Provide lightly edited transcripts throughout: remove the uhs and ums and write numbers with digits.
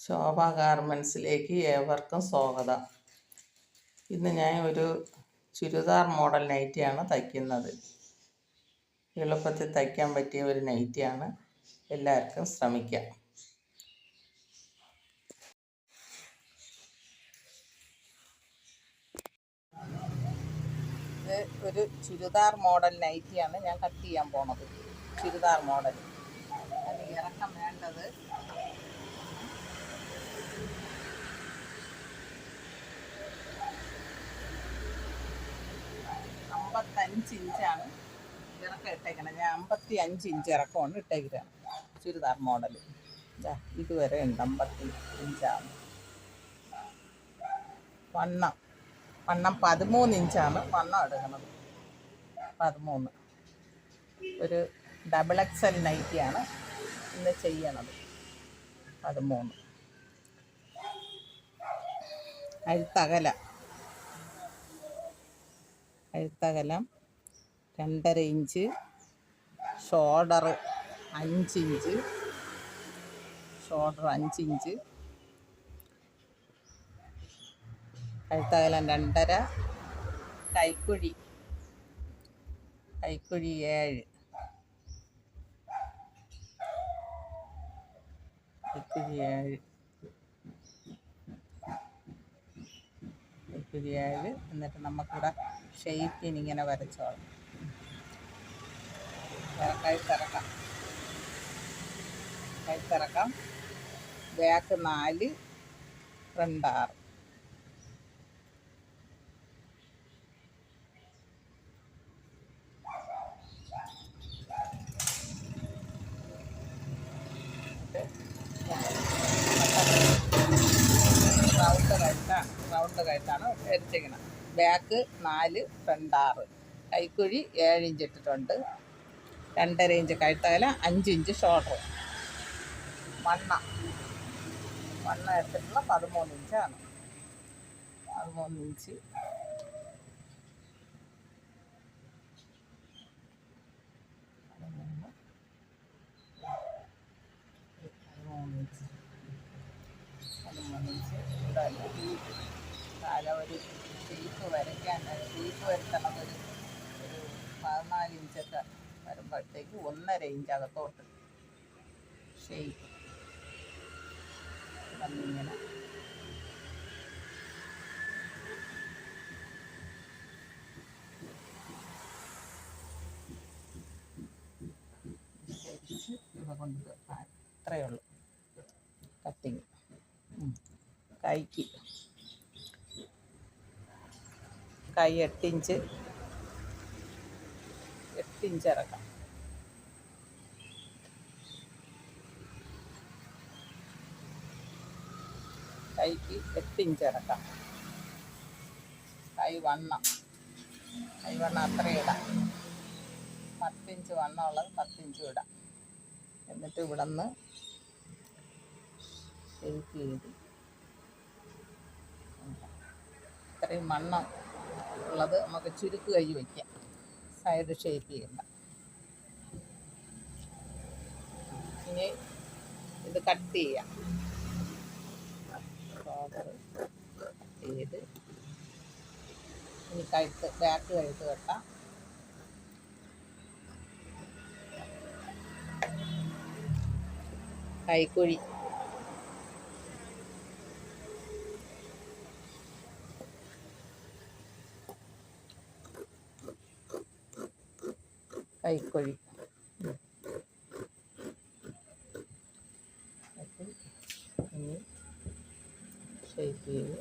ശോഭ ഗാർമെൻറ്റ്സിലേക്ക് ഏവർക്കും സ്വാഗതം. ഇന്ന് ഞാൻ ഒരു ചുരിദാർ മോഡൽ നൈറ്റിയാണ് തയ്ക്കുന്നത്. എളുപ്പത്തിൽ തയ്ക്കാൻ പറ്റിയ ഒരു നൈറ്റിയാണ്. എല്ലാവർക്കും ശ്രമിക്കാം. ഇത് ഒരു ചുരിദാർ മോഡൽ നൈറ്റിയാണ് ഞാൻ കട്ട് ചെയ്യാൻ പോണത്. ചുരിദാർ മോഡൽ. അതിന് ഇറക്കം വേണ്ടത് 55 ഇഞ്ചാണ് ഇറക്കം ഇട്ടേക്കണം. ഞാൻ 55 ഇഞ്ച് ഇറക്കമാണ് ഇട്ടേക്കുന്നത് ചുരിദാർ മോഡൽ. ഇതുവരെ ഉണ്ട് 55 ഇഞ്ചാണ്. വണ്ണം 13 ഇഞ്ചാണ് വണ്ണം എടുക്കുന്നത്. 13. ഒരു XXL നൈറ്റിയാണ് ഇന്ന് ചെയ്യണത്. 13. അഴുത്തകലം 2.5 ഇഞ്ച്. Shoulder 5 inch. കഴുത്തകലം 2.5. കൈക്കുഴി 7. എന്നിട്ട് നമുക്കിവിടെ ഷെയ്പ്പിന് ഇങ്ങനെ വരച്ചോളാം. കഴുത്തിറക്കാം. Back 4, front 6. റൗണ്ട് കഴുത്താണ് എടുത്തിരിക്കണം. Back 4, front 6. കൈക്കുഴി 7 ഇഞ്ച് ഇട്ടിട്ടുണ്ട്. 2.5 ഇഞ്ച് കഴുത്തകലം, 5 ഇഞ്ച് ഷോൾഡർ. വണ്ണം എടുത്തിട്ടുള്ള 13 ഇഞ്ചാണ്. 13 ഇഞ്ച്. ഒരു ഷേപ്പ് വരയ്ക്കാൻ ഷേപ്പ് വരുത്തണം. ഒരു 14 ഇഞ്ചൊക്കെ വരുമ്പോഴത്തേക്ക് 1.5 ഇഞ്ച് അകത്തോട്ട് ഷേപ്പ് വന്നിങ്ങനെ ഇവ കൊണ്ട് അത്രയേ ഉള്ളൂ കട്ടിങ്. കൈ 8 ഇഞ്ച് ഇറക്കാം. കൈക്ക് 8 ഇഞ്ച് ഇറക്കാം. കൈവണ്ണം അത്രയും ഇടാം. 10 ഇഞ്ച് വണ്ണം ഉള്ളത് 10 ഇഞ്ചും ഇടാം. എന്നിട്ട് ഇവിടെ നിന്ന് ഷേപ്പ് ചെയ്ത് ഇത്രയും വണ്ണം ഉള്ളത് നമുക്ക് ചുരുക്ക് കൈ വയ്ക്കാം. സൈഡ് ഷേപ്പ് ചെയ്യണ്ട. ഇനി ഇത് കട്ട് ചെയ്യാം. ചെയ്ത് ഇനി ബാക്ക് കഴുത്ത് കെട്ടാം. കൈക്കുഴി ഇനി ഷേപ്പ് ചെയ്ത്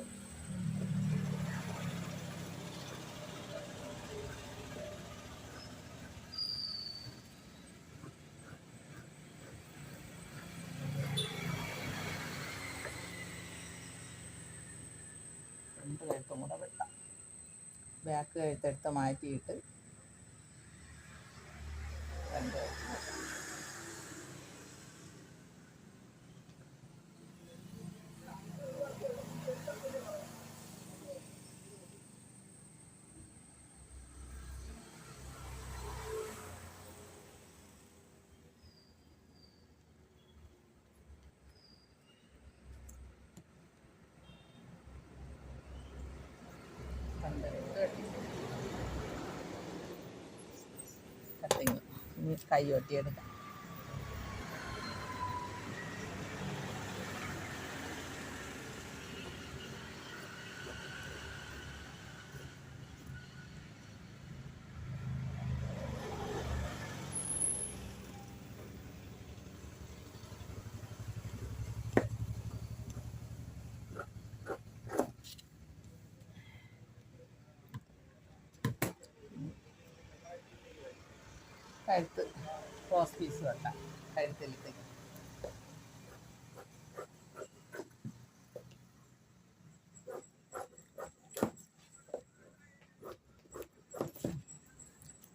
ഫ്രണ്ട് കഴുത്തും കൂടെ വെട്ടാം. ബാക്ക് കഴുത്തെടുത്ത് മാറ്റിയിട്ട് ഫ്രണ്ട് കഴുത്ത് കൈ ഒട്ടിയെടുക്കാം. കഴുത്ത് ക്രോസ് പീസ് വെക്കാം കഴുത്തിലത്തേക്ക്.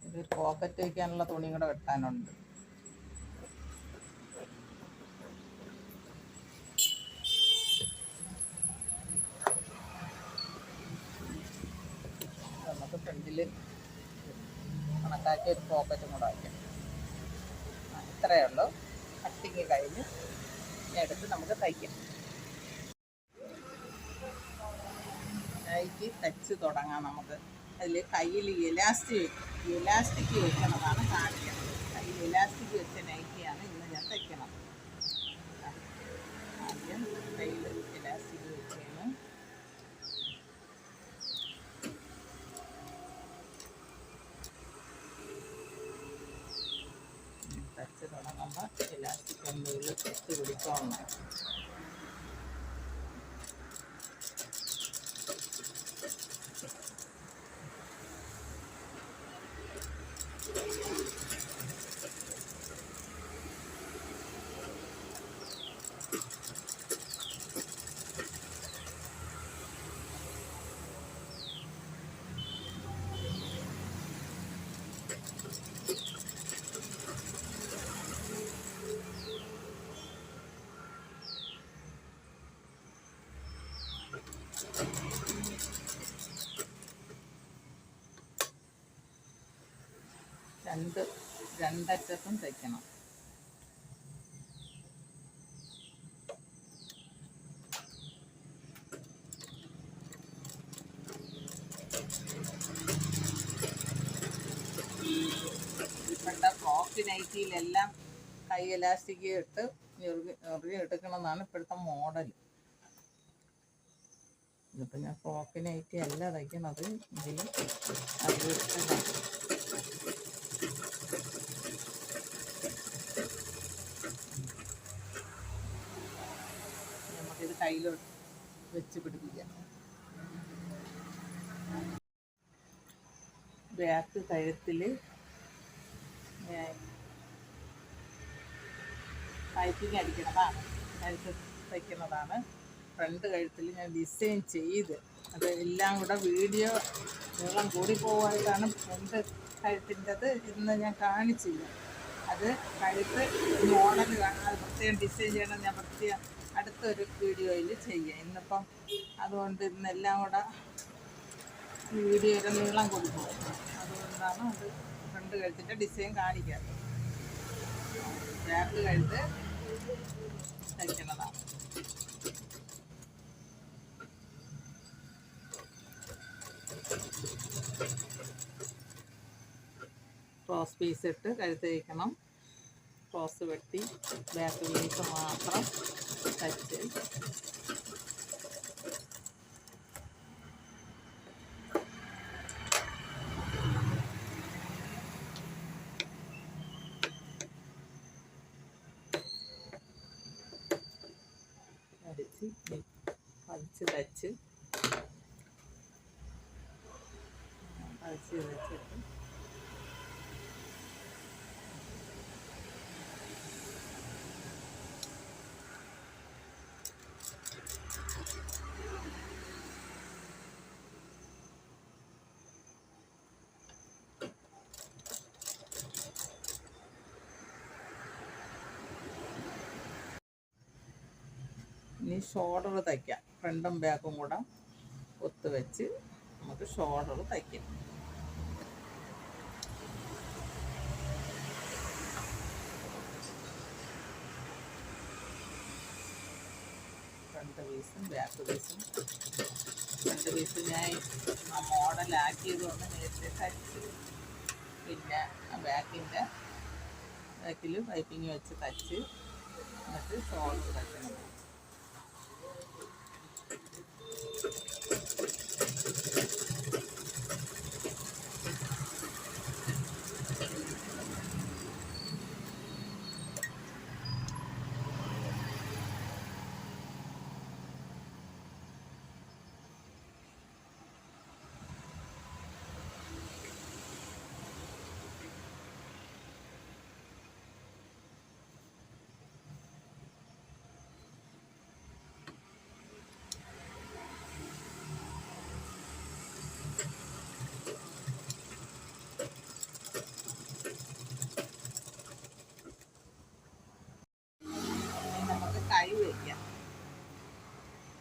ഇതൊരു പോക്കറ്റ് വയ്ക്കാനുള്ള തുണി കൂടെ വെട്ടാനുണ്ട്. നമുക്ക് ഫ്രണ്ടിൽ കണക്കാക്കി ഒരു പോക്കറ്റും കൂടെ വയ്ക്കാം. ഇത്രയേ ഉള്ളൂ. കട്ടിങ് കഴിഞ്ഞ് എടുത്ത് നമുക്ക് തയ്ക്കാം. നൈറ്റി തച്ച് തുടങ്ങാം. നമുക്ക് അതിൽ കയ്യിൽ ഇലാസ്റ്റിക് വെക്കണതാണ് കാണിക്കുന്നത്. കയ്യിൽ ഇലാസ്റ്റിക് വെച്ച നൈറ്റിയാണ് ഇന്ന് ഞാൻ തയ്ക്കണം. ആദ്യം കയ്യിൽ ഇലാസ്റ്റിക് വെച്ചതിന് തച്ച് തുടങ്ങുമ്പോൾ ഇലാസ്റ്റിക് എന്തെങ്കിലും തെറ്റ് പിടിക്കണം. രണ്ടറ്റത്തും തയ്ക്കണം. ഇപ്പോഴത്തെ ഫ്രോക്ക് നൈറ്റിയിലെല്ലാം കൈ എലാസ്റ്റിക് ഇട്ട് ഇറുകി എടുക്കണമെന്നാണ് ഇപ്പോഴത്തെ മോഡൽ. ഇതിപ്പോൾ ഞാൻ ഫ്രോക്ക് നൈറ്റി അല്ല തയ്ക്കണത്. എങ്കിലും അത് നമുക്കിത് കയ്യിലോട്ട് വെച്ച് പിടിപ്പിക്കാം. ബാക്ക് കഴുത്തിൽ പൈപ്പിങ് അടിക്കുന്നതാണ്, കഴുത്ത് തയ്ക്കുന്നതാണ്. ഫ്രണ്ട് കഴുത്തിൽ ഞാൻ ഡിസൈൻ ചെയ്ത് അത് എല്ലാം കൂടെ വീഡിയോ നീളം കൂടി പോകാനായിട്ടാണ് ഫ്രണ്ട് കഴുത്തിൻ്റെത് ഇന്ന് ഞാൻ കാണിച്ചില്ല. അത് കഴുത്ത് മോഡൽ കാണാൻ പ്രത്യേകം ഡിസൈൻ ചെയ്യണം. ഞാൻ പ്രത്യേകം അടുത്തൊരു വീഡിയോയിൽ ചെയ്യാം. ഇന്നിപ്പം അതുകൊണ്ട് ഇന്നെല്ലാം കൂടെ വീഡിയോയുടെ നീളം കൂടി പോകും. അതുകൊണ്ടാണ് അത് ഫ്രണ്ട് കഴുത്തിൻ്റെ ഡിസൈൻ കാണിക്കാത്തത്. ബാക്ക് കഴുത്ത് തയ്ക്കുന്നതാണ്. ക്രോസ് പീസ് ഇട്ട് കഴുത്ത് തയ്ക്കണം. ക്രോസ് വെട്ടി ബാക്ക് പീസ് മാത്രം തയ്ച്ച് വലിച്ച് തയ്ച്ച് വെച്ചിട്ട് ഇനി ഷോൾഡർ തയ്ക്കാം. ഫ്രണ്ടും ബാക്കും കൂടെ ഒത്ത് വെച്ച് നമുക്ക് ഷോൾഡർ തയ്ക്കാം. ഫ്രണ്ട് പീസും ബാക്ക് പീസും. ഫ്രണ്ട് പീസ് ഞാൻ മോഡലാക്കിയത് കൊണ്ട് നേരത്തെ തയ്ച്ച്, പിന്നെ ബാക്കിൻ്റെ ബാക്കിൽ പൈപ്പിങ് വെച്ച് തച്ച് എന്നിട്ട് ഷോൾഡർ തയ്ക്കണം.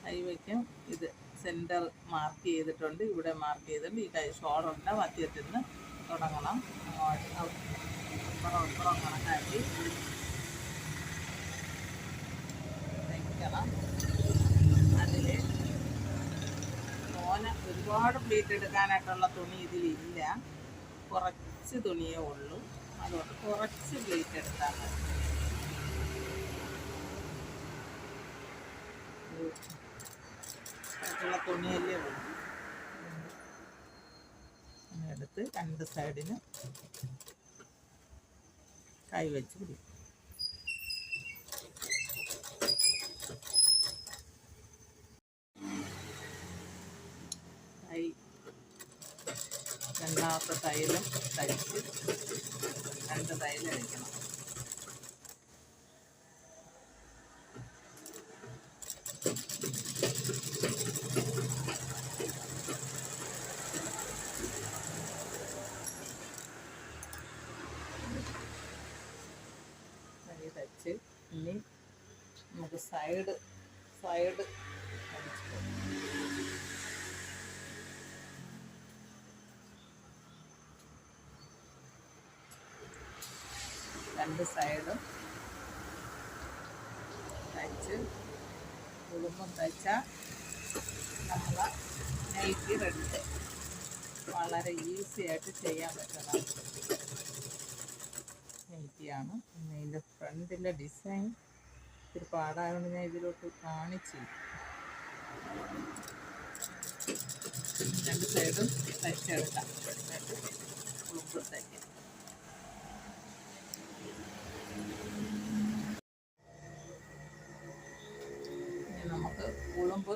കൈ വയ്ക്കാം. ഇത് സെൻറ്റർ മാർക്ക് ചെയ്തിട്ടുണ്ട്, ഇവിടെ മാർക്ക് ചെയ്തിട്ടുണ്ട്. ഈ കൈ ഷോൾഡറിൻ്റെ മധ്യത്തിൽ നിന്ന് തുടങ്ങണം. അപ്പുറം കണക്കാക്കി തയ്ക്കണം. അതിൽ ഒരുപാട് പ്ലീറ്റ് എടുക്കാനായിട്ടുള്ള തുണി ഇതിലില്ല, കുറച്ച് തുണിയേ ഉള്ളൂ. അതുകൊണ്ട് കുറച്ച് പ്ലീറ്റ് എടുത്താൽ മതി. ുള്ള തുണിയല്ലേ ഉള്ളൂ. എടുത്ത് രണ്ട് സൈഡിന് കൈ വെച്ച് പിടിക്കും. കൈ രണ്ടാമത്തെ തൈലും തയ്ച്ച് രണ്ട് തൈല് വയ്ക്കണം. തയ്ച്ച് ഇനി നമുക്ക് സൈഡ് അടിച്ചു രണ്ട് സൈഡും തയ്ച്ച് കുടുംബം തയ്ച്ചാൽ നമ്മളെ നൈറ്റി റെഡി. വളരെ ഈസി ആയിട്ട് ചെയ്യാൻ പറ്റുന്ന നൈറ്റിയാണ്. പിന്നെ ഇതിൻ്റെ ഫ്രണ്ടിലെ ഡിസൈൻ ഇത്തിരി പാടായതുകൊണ്ട് ഞാൻ ഇതിലോട്ട് കാണിച്ചു. രണ്ട് സൈഡും തയ്ച്ചെടുക്കാം. ഉളുമ്പ് തയ്ക്കാം. ഇനി നമുക്ക് ഉളുമ്പ്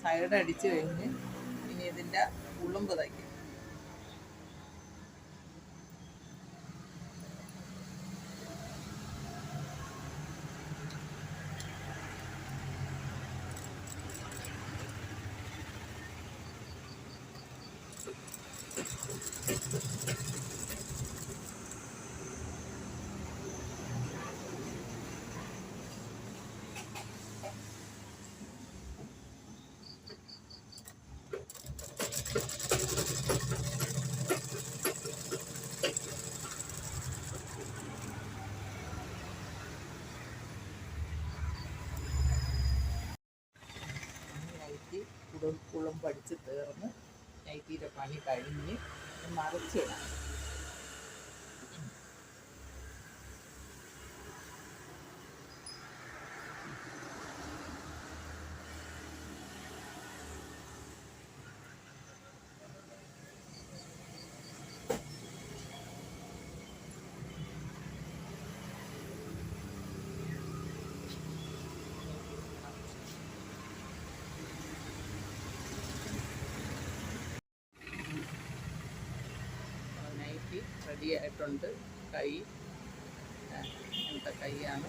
സൈഡ് അടിച്ച് കഴിഞ്ഞ് ഇനി ഇതിൻ്റെ ഉളുമ്പ് തയ്ക്കാം. കുളമ്പടിച്ച് തീർന്ന് നൈറ്റിയുടെ പണി കഴിഞ്ഞ് മറിച്ചിടാം. റെഡി ആയിട്ടുണ്ട്. കൈ അങ്ങനത്തെ കൈയാണ്.